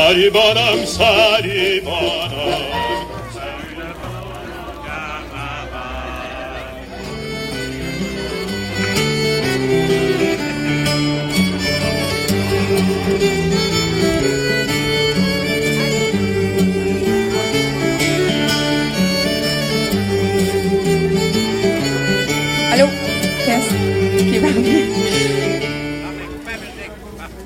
Salut bonhomme, salut bonhomme. Salut le bon carnaval. Allô? Test. Ok, parfait.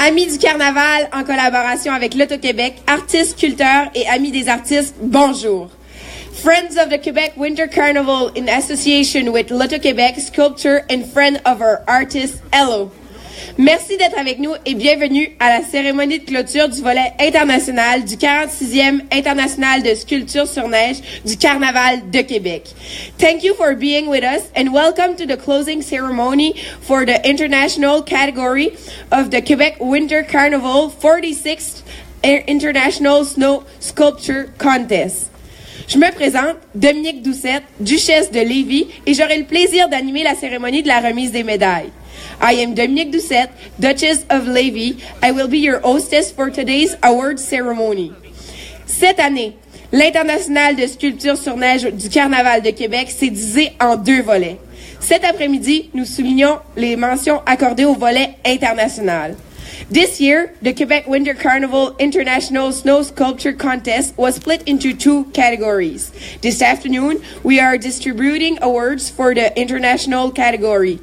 Amis du carnaval, en collaboration avec l'Auto-Québec, artistes, culteurs et amis des artistes, bonjour. Friends of the Quebec Winter Carnival in association with l'Auto-Québec Sculpture and friend of our artists, hello. Merci d'être avec nous et bienvenue à la cérémonie de clôture du volet international du 46e International de sculpture sur neige du Carnaval de Québec. Thank you for being with us and welcome to the closing ceremony for the international category of the Quebec Winter Carnival 46th International Snow Sculpture Contest. Je me présente, Dominique Doucette, duchesse de Lévis, et j'aurai le plaisir d'animer la cérémonie de la remise des médailles. I am Dominique Doucette, Duchess of Lévis. I will be your hostess for today's award ceremony. Cette année, l'International de sculpture sur neige du Carnaval de Québec s'est divisé en deux volets. Cet après-midi, nous soulignons les mentions accordées au volet international. This year, the Quebec Winter Carnival International Snow Sculpture Contest was split into two categories. This afternoon, we are distributing awards for the international category.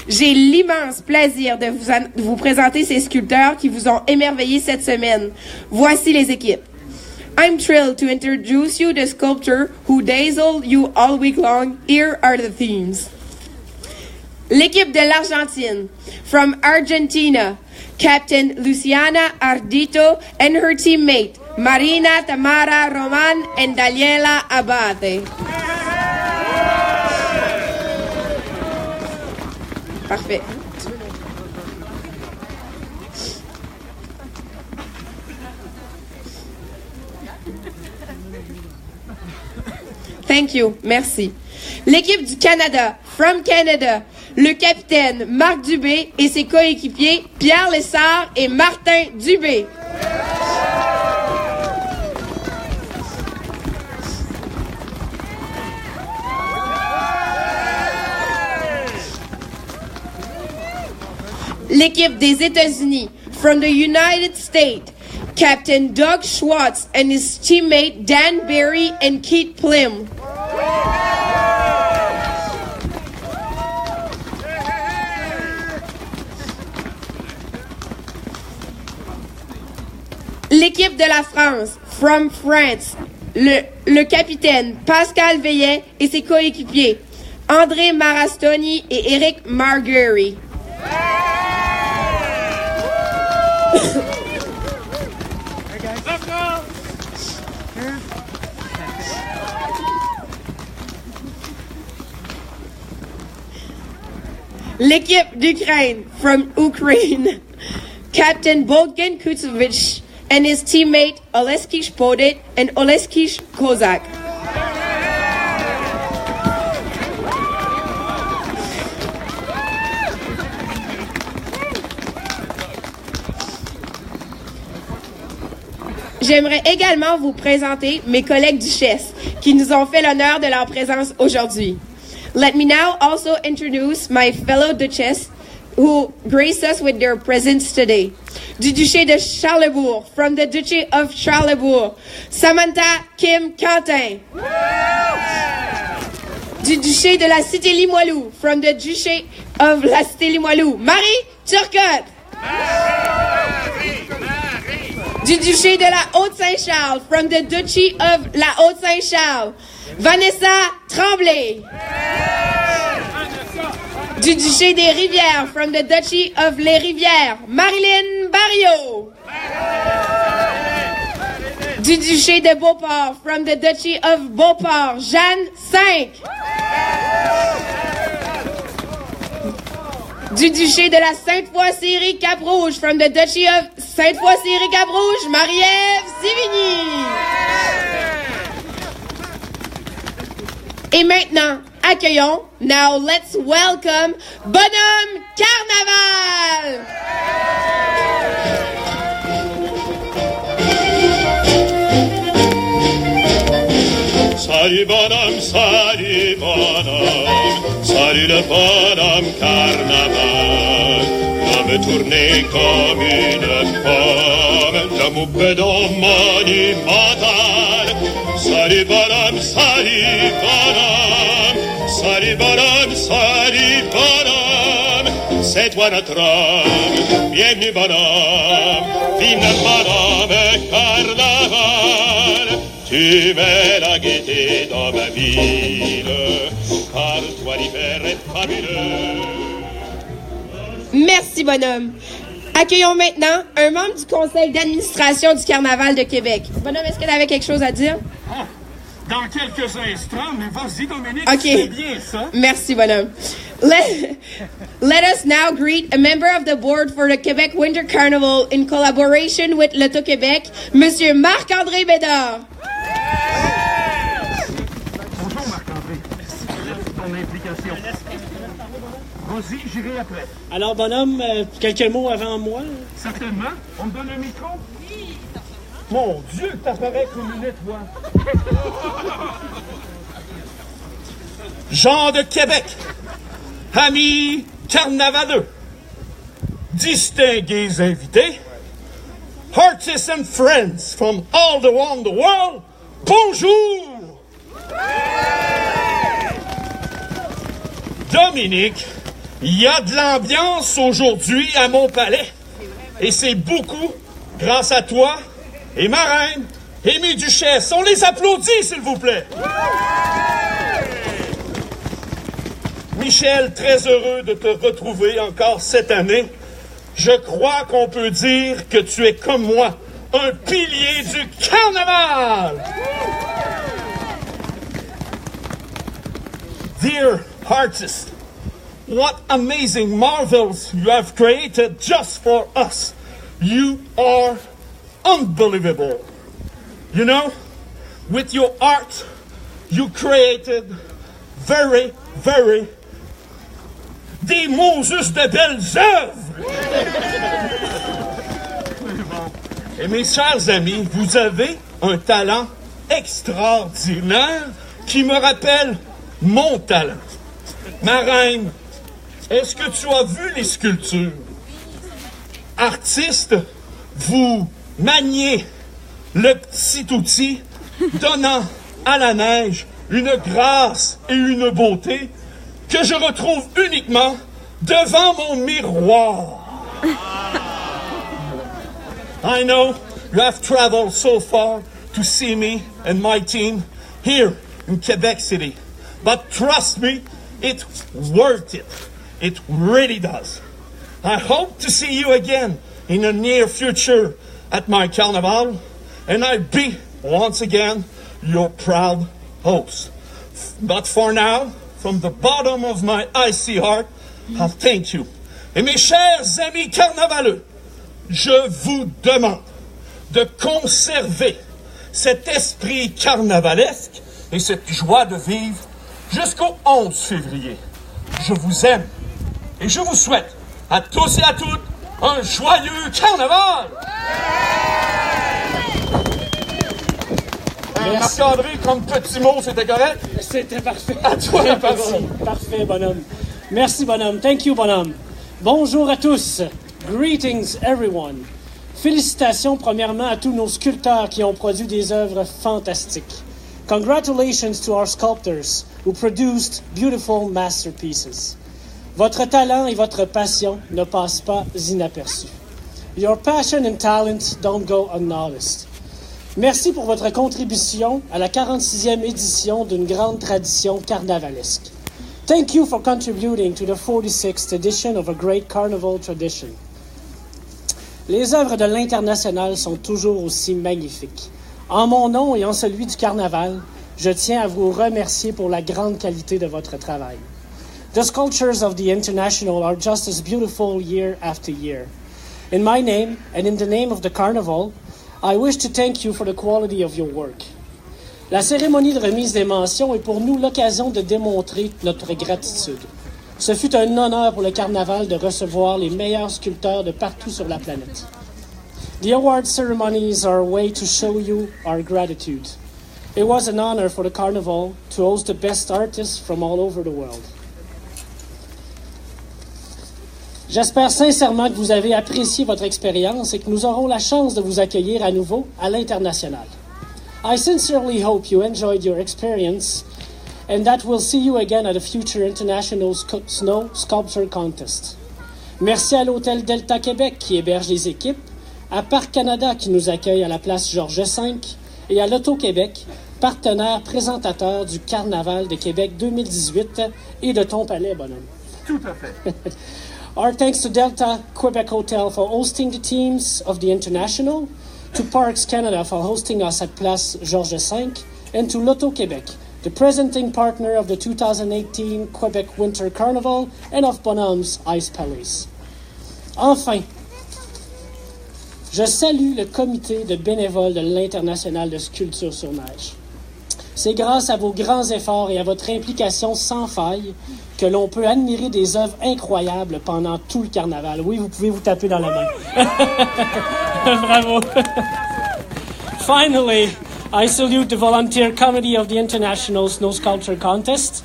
J'ai l'immense plaisir de vous présenter ces sculpteurs qui vous ont émerveillé cette semaine. Voici les équipes. I'm thrilled to introduce you the sculptor who dazzled you all week long. Here are the themes. L'équipe de l'Argentine. From Argentina, Captain Luciana Ardito and her teammate, Marina Tamara Roman and Daniela Abate. Parfait. Thank you. Merci. L'équipe du Canada, from Canada, le capitaine Marc Dubé et ses coéquipiers Pierre Lessard et Martin Dubé. L'équipe des États-Unis, from the United States, Captain Doug Schwartz and his teammate Dan Berry and Keith Plim. L'équipe de la France, from France, le capitaine Pascal Veillet et ses coéquipiers, André Marastoni et Eric Marguerite. L'équipe d'Ukraine, from Ukraine, Captain Bogdan Kutsevich and his teammate Oleskiy Podit and Oleskiy Kozak. J'aimerais également vous présenter mes collègues duchesses qui nous ont fait l'honneur de leur présence aujourd'hui. Let me now also introduce my fellow duchess who grace us with their presence today. Du duché de Charlebourg, from the Duchy of Charlebourg, Samantha Kim Quentin. Du duché de la Cité Limoilou, from the Duché of la Cité Limoilou, Marie Turcotte. Du duché de la Haute-Saint-Charles, from the Duchy of la Haute-Saint-Charles, Vanessa Tremblay. Du duché des Rivières, from the Duchy of les Rivières, Marilyn Barriot. Du duché de Beauport, from the Duchy of Beauport, Jeanne V. Du duché de la Sainte-Foy-Série-Cap-Rouge, from the Duchy of Sainte-Foy-Série-Cap-Rouge, Marie-Ève Sivigny. Et maintenant, accueillons, now let's welcome Bonhomme Carnaval! salut bonhomme, salut bonhomme, salut le bonhomme carnaval. L'homme tourné comme une pomme, l'homme au bedon monumental. Salut bonhomme, salut bonhomme, salut bonhomme, salut bonhomme, c'est toi notre homme, bienvenue bonhomme, vive notre bonhomme carnaval. Tu mets la gaieté dans ma ville, car toi l'hiver est fabuleux. Merci, bonhomme. Accueillons maintenant un membre du conseil d'administration du Carnaval de Québec. Bonhomme, est-ce que tu avais quelque chose à dire? Ah, dans quelques instants, mais vas-y, Dominique, OK. c'est bien ça. Merci, bonhomme. Let us now greet a member of the board for the Quebec Winter Carnival in collaboration with l'Auto-Québec, Monsieur Marc-André Bédard. Bonjour, Marc-André. Merci pour ton implication. Vas-y, j'irai après. Alors, bonhomme, quelques mots avant moi. Certainement. On me donne le micro? Oui, mon Dieu, t'apparais comme une étoile. Jean de Québec, amis carnavaleux, distingués invités, artists and friends from all around the world, bonjour! Dominique, il y a de l'ambiance aujourd'hui à mon palais. Et c'est beaucoup grâce à toi et ma reine, Amy Duchesse. On les applaudit, s'il vous plaît. Michel, très heureux de te retrouver encore cette année. Je crois qu'on peut dire que tu es comme moi, un pilier du carnaval. Dear artist, what amazing marvels you have created just for us. You are unbelievable. You know, with your art, you created des Moses de belles œuvres. Et mes chers amis, vous avez un talent extraordinaire qui me rappelle mon talent. Ma reine, est-ce que tu as vu les sculptures? Artiste, vous maniez le petit outil, donnant à la neige une grâce et une beauté que je retrouve uniquement devant mon miroir. I know you have traveled so far to see me and my team here in Quebec City. But trust me, it's worth it. It really does. I hope to see you again in the near future at my carnival, and I'll be, once again, your proud host. But for now, from the bottom of my icy heart, I'll thank you. Et mes chers amis carnavaleux, je vous demande de conserver cet esprit carnavalesque et cette joie de vivre jusqu'au 11 février. Je vous aime et je vous souhaite à tous et à toutes un joyeux carnaval! Marc-André, comme petit mot, c'était correct? C'était parfait. À toi la parole. Parfait, bonhomme. Merci, bonhomme. Thank you, bonhomme. Bonjour à tous. Greetings, everyone. Félicitations, premièrement, à tous nos sculpteurs qui ont produit des œuvres fantastiques. Congratulations to our sculptors who produced beautiful masterpieces. Votre talent et votre passion ne passent pas inaperçus. Your passion and talent don't go unnoticed. Merci pour votre contribution à la 46e édition d'une grande tradition carnavalesque. Thank you for contributing to the 46th edition of a great carnival tradition. Les œuvres de l'International sont toujours aussi magnifiques. En mon nom et en celui du Carnaval, je tiens à vous remercier pour la grande qualité de votre travail. The sculptures of the International are just as beautiful year after year. In my name and in the name of the Carnival, I wish to thank you for the quality of your work. La cérémonie de remise des mentions est pour nous l'occasion de démontrer notre gratitude. Ce fut un honneur pour le Carnaval de recevoir les meilleurs sculpteurs de partout sur la planète. The award ceremonies are a way to show you our gratitude. It was an honor for the Carnival to host the best artists from all over the world. J'espère sincèrement que vous avez apprécié votre expérience et que nous aurons la chance de vous accueillir à nouveau à l'international. I sincerely hope you enjoyed your experience and that we'll see you again at a future international snow sculpture contest. Merci à l'Hôtel Delta Québec qui héberge les équipes, à Parc Canada qui nous accueille à la place Georges V et à l'Auto-Québec, partenaire présentateur du Carnaval de Québec 2018 et de ton palais, bonhomme. Tout à fait. Our thanks to Delta Quebec Hotel for hosting the teams of the International, to Parks Canada for hosting us at Place Georges V, and to L'Auto-Québec, the presenting partner of the 2018 Quebec Winter Carnival and of Bonhomme's Ice Palace. Enfin, je salue le comité de bénévoles de l'International de sculpture sur neige. C'est grâce à vos grands efforts et à votre implication sans faille que l'on peut admirer des œuvres incroyables pendant tout le carnaval. Oui, vous pouvez vous taper dans la main. Bravo. Finally, I salute the volunteer committee of the International Snow Sculpture Contest.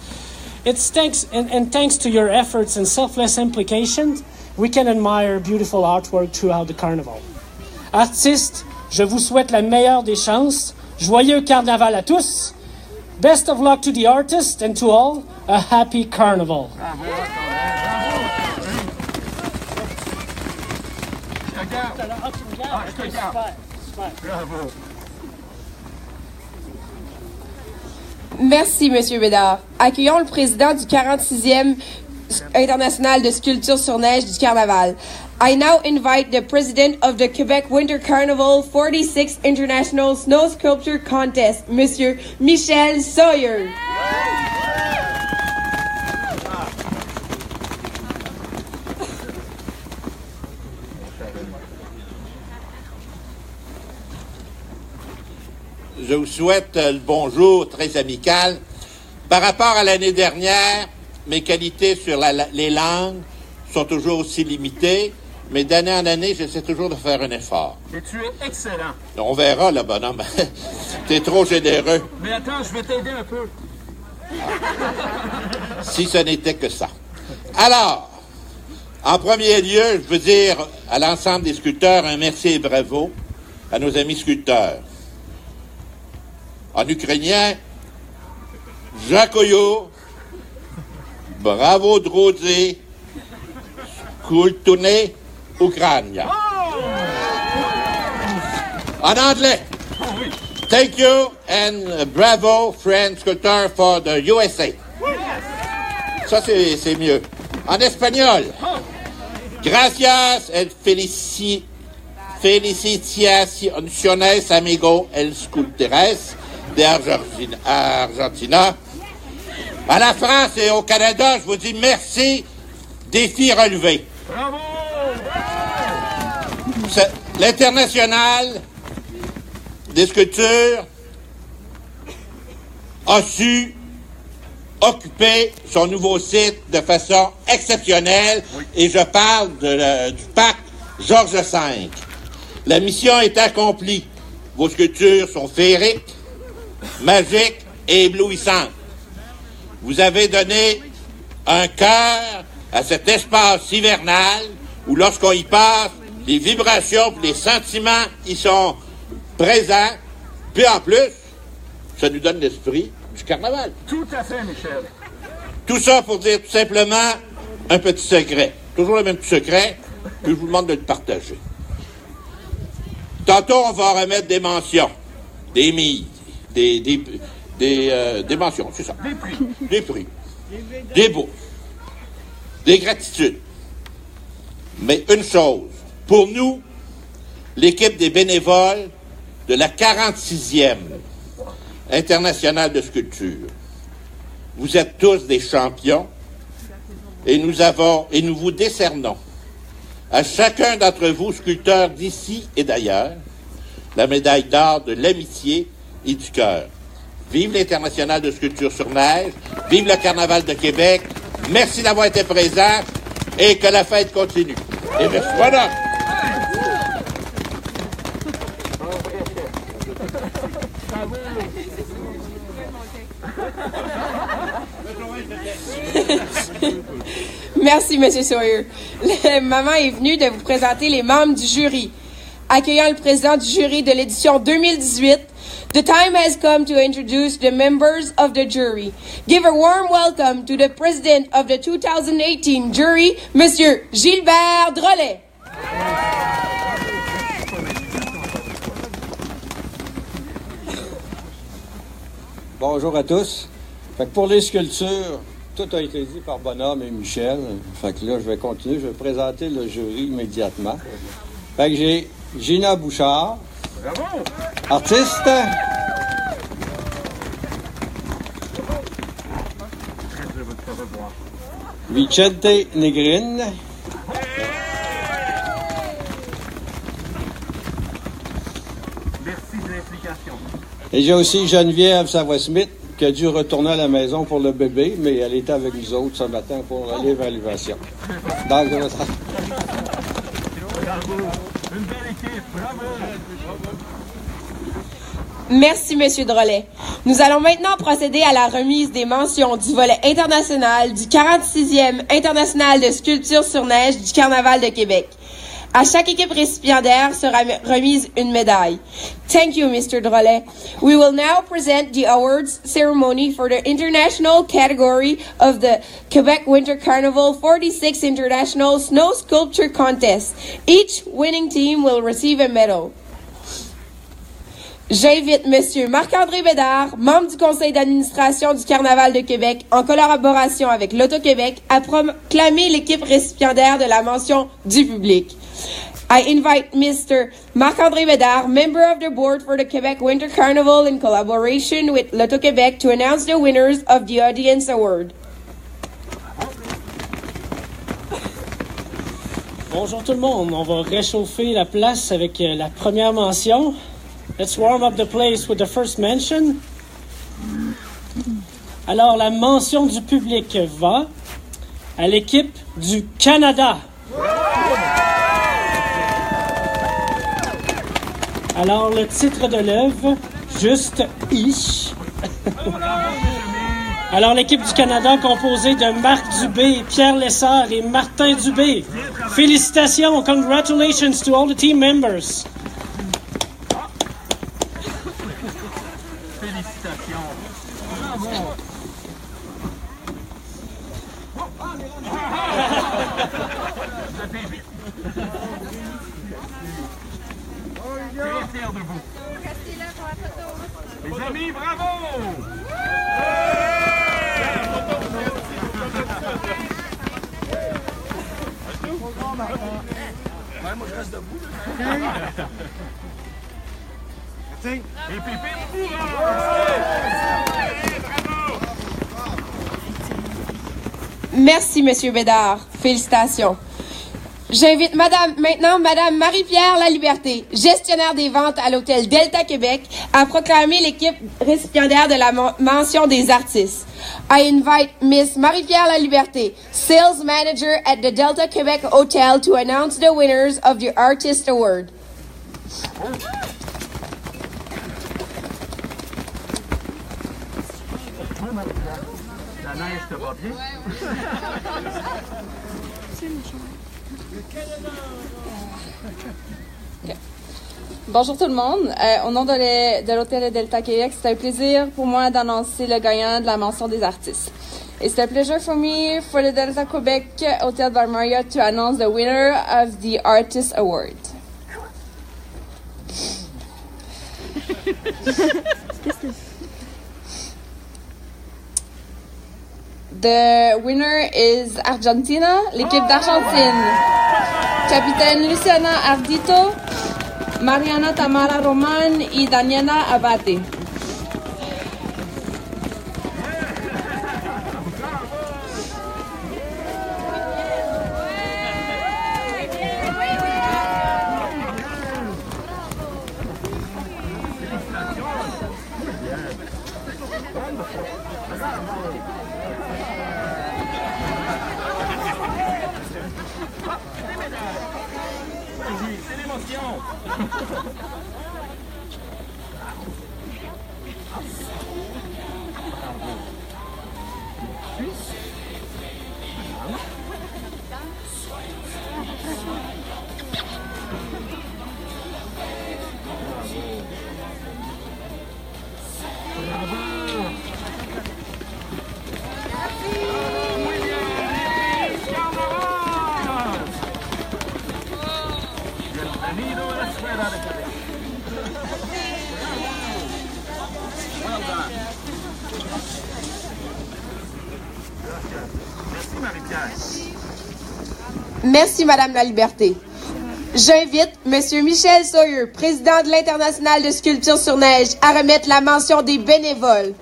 It's thanks to your efforts and selfless implication, we can admire beautiful artwork throughout the carnival. Artistes, je vous souhaite la meilleure des chances. Joyeux carnaval à tous. Best of luck to the artists and to all. A happy carnival. Merci, Monsieur Bédard. Accueillons le président du 46e International de sculpture sur neige du Carnaval. I now invite the president of the Quebec Winter Carnival 46th International Snow Sculpture Contest, Monsieur Michel Sawyer. Je vous souhaite le bonjour très amical. Par rapport à l'année dernière, mes qualités sur les langues sont toujours aussi limitées, mais d'année en année, j'essaie toujours de faire un effort. Mais tu es excellent. On verra, là, bonhomme. T'es trop généreux. Mais attends, je vais t'aider un peu. Si ce n'était que ça. Alors, en premier lieu, je veux dire à l'ensemble des sculpteurs un merci et bravo à nos amis sculpteurs. En ukrainien, Jakoyo, bravo Drodzy, Kultune, Ukrania. En anglais, thank you and bravo, friend sculptor for the USA. Ça, c'est mieux. En espagnol, gracias et felicitaciones amigo el sculptores de Argentina. À la France et au Canada, je vous dis merci, défi relevé. Bravo! L'International des sculptures a su occuper son nouveau site de façon exceptionnelle, et je parle du parc Georges V. La mission est accomplie. Vos sculptures sont féeriques, magiques et éblouissantes. Vous avez donné un cœur à cet espace hivernal où, lorsqu'on y passe, les vibrations et les sentiments y sont présents. Puis en plus, ça nous donne l'esprit du carnaval. Tout à fait, Michel. Tout ça pour dire tout simplement un petit secret. Toujours le même petit secret, que je vous demande de le partager. Tantôt, on va remettre des mentions, des mises, des mentions, c'est ça. Des prix. Des beaux. Des gratitudes. Mais une chose, pour nous, l'équipe des bénévoles de la 46e Internationale de sculpture, vous êtes tous des champions et nous vous décernons à chacun d'entre vous, sculpteurs d'ici et d'ailleurs, la médaille d'or de l'amitié et du cœur. Vive l'International de sculpture sur neige, vive le Carnaval de Québec, merci d'avoir été présents et que la fête continue. Et merci. Voilà. Merci, M. Sawyer. Le moment est venu de vous présenter les membres du jury. Accueillant le président du jury de l'édition 2018, the time has come to introduce the members of the jury. Give a warm welcome to the president of the 2018 jury, Monsieur Gilbert Drolet. Bonjour à tous. Fait que pour les sculptures, tout a été dit par Bonhomme et Michel. Fait que là, je vais continuer. Je vais présenter le jury immédiatement. Fait que j'ai Gina Bouchard. Bravo! Artiste. Vicente Negrin. Merci de l'implication. Et j'ai aussi Geneviève Savoie-Smith qui a dû retourner à la maison pour le bébé, mais elle était avec nous autres ce matin pour l'évaluation. Donc, Une belle équipe, bravo! Merci, Monsieur Drolet. Nous allons maintenant procéder à la remise des mentions du volet international du 46e International de sculpture sur neige du Carnaval de Québec. À chaque équipe récipiendaire sera remise une médaille. Thank you, Mr. Drolet. We will now present the awards ceremony for the international category of the Quebec Winter Carnival 46 International Snow Sculpture Contest. Each winning team will receive a medal. J'invite Monsieur Marc-André Bédard, membre du conseil d'administration du Carnaval de Québec, en collaboration avec l'Auto-Québec, à proclamer l'équipe récipiendaire de la mention du public. I invite Mr. Marc-André Bédard, member of the board for the Quebec Winter Carnival in collaboration with l'Auto-Québec, to announce the winners of the Audience Award. Bonjour tout le monde. On va réchauffer la place avec la première mention. Let's warm up the place with the first mention. Alors, la mention du public va à l'équipe du Canada. Alors, le titre de l'œuvre, juste ish. Alors, l'équipe du Canada composée de Marc Dubé, Pierre Lessard et Martin Dubé. Félicitations, congratulations to all the team members. Félicitations. Bravo. Très fier de vous. Les amis, bravo! Moi, je reste debout. Et Pépé, Merci, Monsieur Bédard. Félicitations. J'invite maintenant Madame Marie-Pierre Laliberté, gestionnaire des ventes à l'hôtel Delta Québec, à proclamer l'équipe récipiendaire de la mention des artistes. I invite Miss Marie-Pierre Laliberté, sales manager at the Delta Quebec Hotel, to announce the winners of the Artist Award. la neige te va bien? Bonjour tout le monde. Au nom de l'Hôtel Delta Québec, c'est un plaisir pour moi d'annoncer le gagnant de la mention des artistes. It's a pleasure for me, for the Delta Quebec Hotel by Marriott, to announce the winner of the Artist Award. The winner is Argentina, l'équipe d'Argentine. Capitaine Luciana Ardito, Mariana Tamara Roman y Daniela Abate. C'est l'émotion! Merci, Madame la Liberté. J'invite Monsieur Michel Sawyer, président de l'International de sculpture sur neige, à remettre la mention des bénévoles,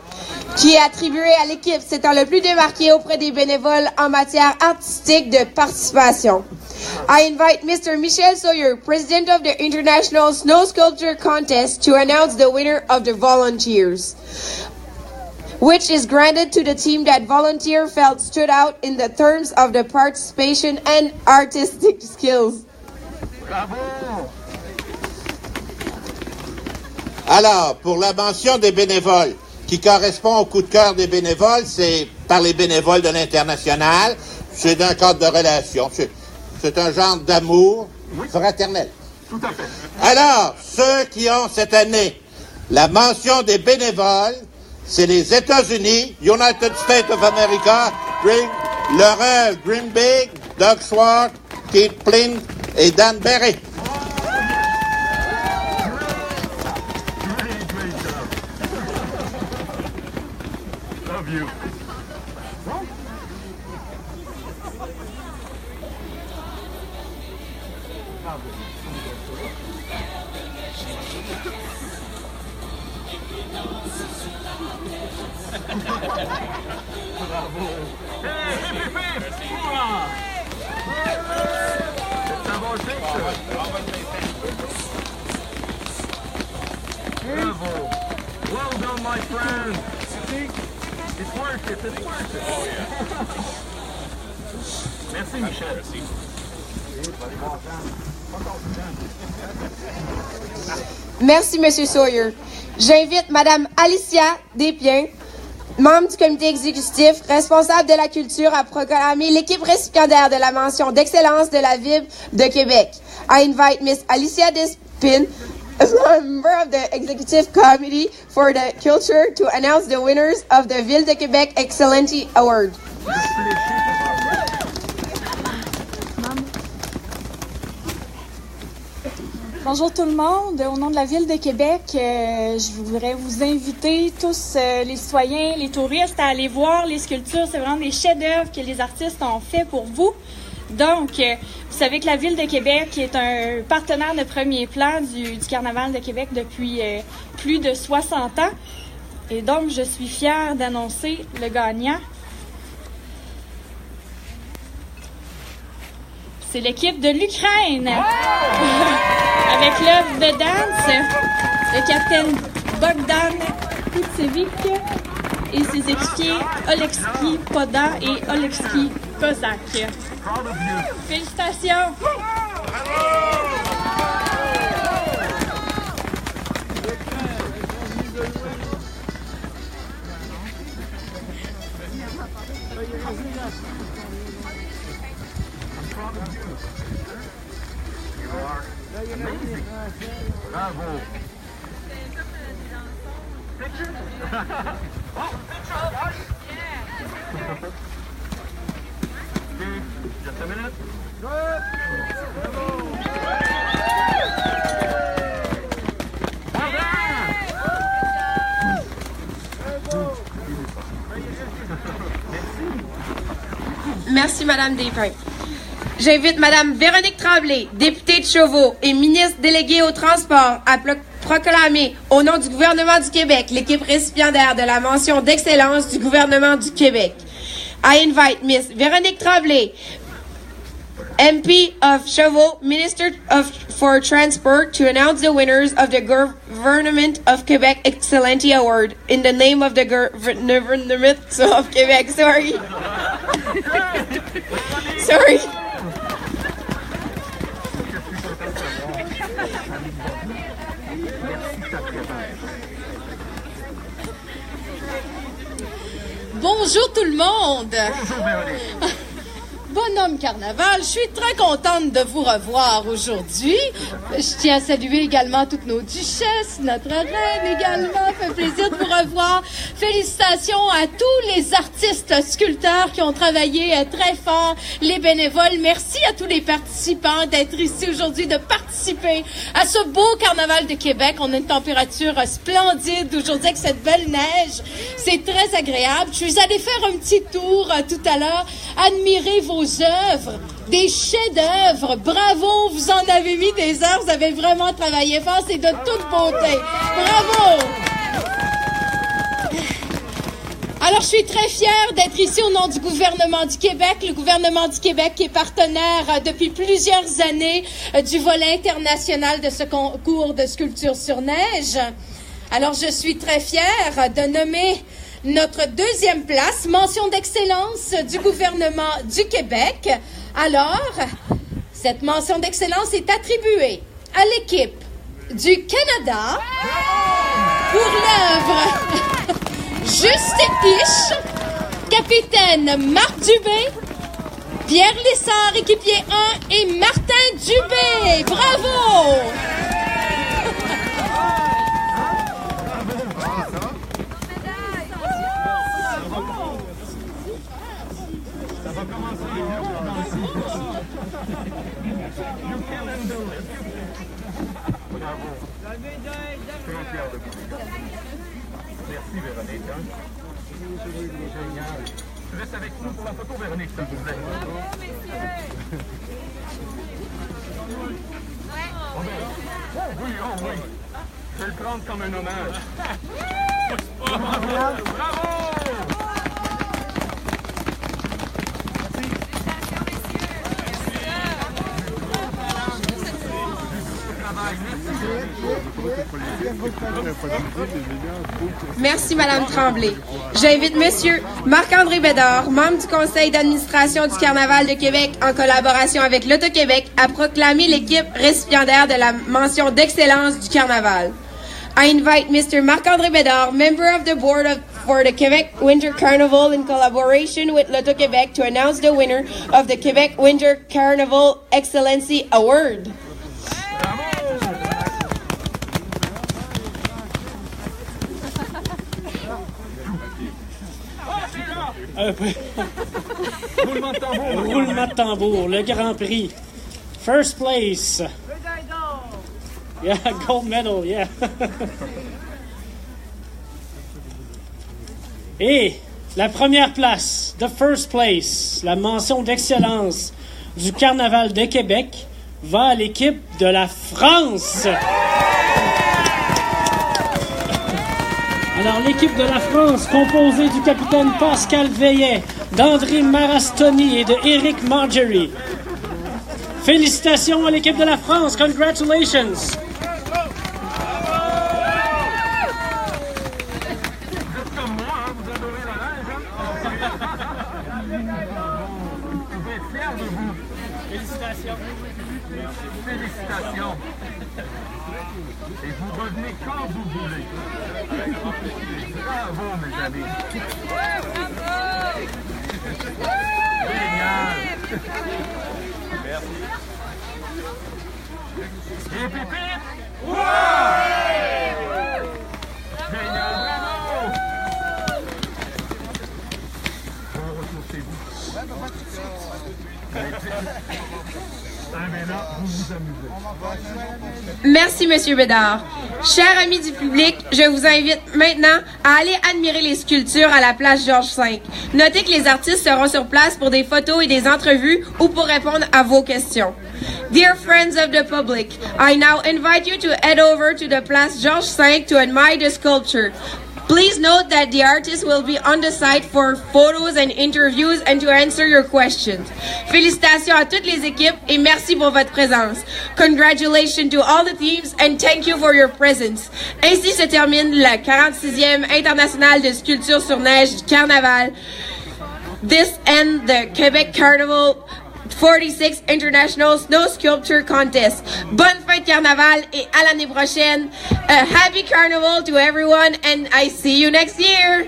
qui est attribuée à l'équipe s'étant le plus démarquée auprès des bénévoles en matière artistique de participation. I invite Mr. Michel Sawyer, president of the International Snow Sculpture Contest, to announce the winner of the volunteers, which is granted to the team that volunteer felt stood out in the terms of the participation and artistic skills. Bravo! Alors, pour la mention des bénévoles, qui correspond au coup de cœur des bénévoles, c'est par les bénévoles de l'International. C'est d'un cadre de relation. C'est un genre d'amour fraternel. Tout à fait. Alors, ceux qui ont cette année la mention des bénévoles, c'est les États-Unis, United States of America, Laurel Greenbig, Doug Schwartz, Keith Plint et Dan Berry. Great job. Love you. Bravo. Hey, hip, hip, hip. Hoorah. Let's have our picture. Bravo. Well done, my friend. It's worth it. It's worth it. Oh, yeah. Merci, Michel. Merci, Monsieur Sawyer. J'invite Madame Alicia Despien, membre du comité exécutif responsable de la culture, à proclamer l'équipe récipiendaire de la mention d'excellence de la Ville de Québec. I invite Miss Alicia Despien, a member of the Executive Committee for the Culture, to announce the winners of the Ville de Québec Excellency Award. Bonjour tout le monde. Au nom de la Ville de Québec, je voudrais vous inviter tous les citoyens, les touristes à aller voir les sculptures. C'est vraiment des chefs-d'œuvre que les artistes ont fait pour vous. Donc, vous savez que la Ville de Québec est un partenaire de premier plan du Carnaval de Québec depuis plus de 60 ans. Et donc, je suis fière d'annoncer le gagnant. C'est l'équipe de l'Ukraine. Avec l'œuvre de danse, le capitaine Bogdan Kutsevic et ses équipiers Oleksiy Poda et Oleksiy Kozak. Félicitations! Bravo. Picture? Oh, picture! Steve, just a minute. Merci, Madame Despins. J'invite Madame Véronique Tremblay, députée de Chauveau et ministre déléguée au transport, à proclamer, au nom du gouvernement du Québec, l'équipe récipiendaire de la mention d'excellence du gouvernement du Québec. I invite Miss Véronique Tremblay, MP of Chauveau, Minister for Transport, to announce the winners of the Government of Quebec Excellency Award in the name of the Government of Quebec. Sorry. Sorry. Bonjour tout le monde. Bonjour Véronique. Bon, Bonhomme Carnaval, je suis très contente de vous revoir aujourd'hui. Je tiens à saluer également toutes nos duchesses, notre reine également, fait plaisir de vous revoir. Félicitations à tous les artistes sculpteurs qui ont travaillé très fort, les bénévoles. Merci à tous les participants d'être ici aujourd'hui, de participer à ce beau carnaval de Québec. On a une température splendide aujourd'hui avec cette belle neige. C'est très agréable. Je suis allée faire un petit tour tout à l'heure. Admirez vos œuvres, des chefs-d'œuvre. Bravo, vous en avez mis des heures, vous avez vraiment travaillé fort, c'est de toute beauté. Bravo! Alors, je suis très fière d'être ici au nom du gouvernement du Québec. Le gouvernement du Québec qui est partenaire depuis plusieurs années du volet international de ce concours de sculpture sur neige. Alors, je suis très fière de nommer notre deuxième place, mention d'excellence du gouvernement du Québec. Alors, cette mention d'excellence est attribuée à l'équipe du Canada pour l'œuvre Juste Piche, capitaine Marc Dubé, Pierre Lessard, équipier 1, et Martin Dubé. Bravo! Merci Véronique. Génial. Tu restes avec nous pour la photo, Véronique, s'il vous plaît. Oh oui. Je vais le prendre comme un hommage. Bravo! Merci, Madame Tremblay. J'invite Monsieur Marc-André Bédard, membre du conseil d'administration du Carnaval de Québec, en collaboration avec l'Auto-Québec, à proclamer l'équipe récipiendaire de la mention d'excellence du Carnaval. I invite Mr. Marc-André Bédard, member of the board for the Quebec Winter Carnival, in collaboration with l'Auto-Québec, to announce the winner of the Quebec Winter Carnival Excellency Award. Roulement de tambour. Roulement de tambour, le Grand Prix. First place. Yeah, gold medal, yeah. Et la première place, the first place, la mention d'excellence du Carnaval de Québec, va à l'équipe de la France. Alors, l'équipe de la France, composée du capitaine Pascal Veillet, d'André Marastoni et de Eric Margery. Félicitations à l'équipe de la France. Congratulations. Félicitations. Et vous revenez quand vous voulez. Bravo, mes amis. Génial. Merci. Et pépite? Ouais! Génial, bravo! Bon retour chez vous. Vous vous amusez. Merci, Monsieur Bédard. Chers amis du public, je vous invite maintenant à aller admirer les sculptures à la place Georges V. Notez que les artistes seront sur place pour des photos et des entrevues ou pour répondre à vos questions. Dear friends of the public, I now invite you to head over to the Place Georges V to admire the sculpture. Please note that the artists will be on the site for photos and interviews and to answer your questions. Félicitations à toutes les équipes et merci pour votre présence. Congratulations to all the teams and thank you for your presence. Ainsi se termine la 46e internationale de sculpture sur neige du Carnaval. This ends the Quebec Carnival 46 International Snow Sculpture Contest. Bonne fête Carnaval et à l'année prochaine. A happy Carnival to everyone and I see you next year.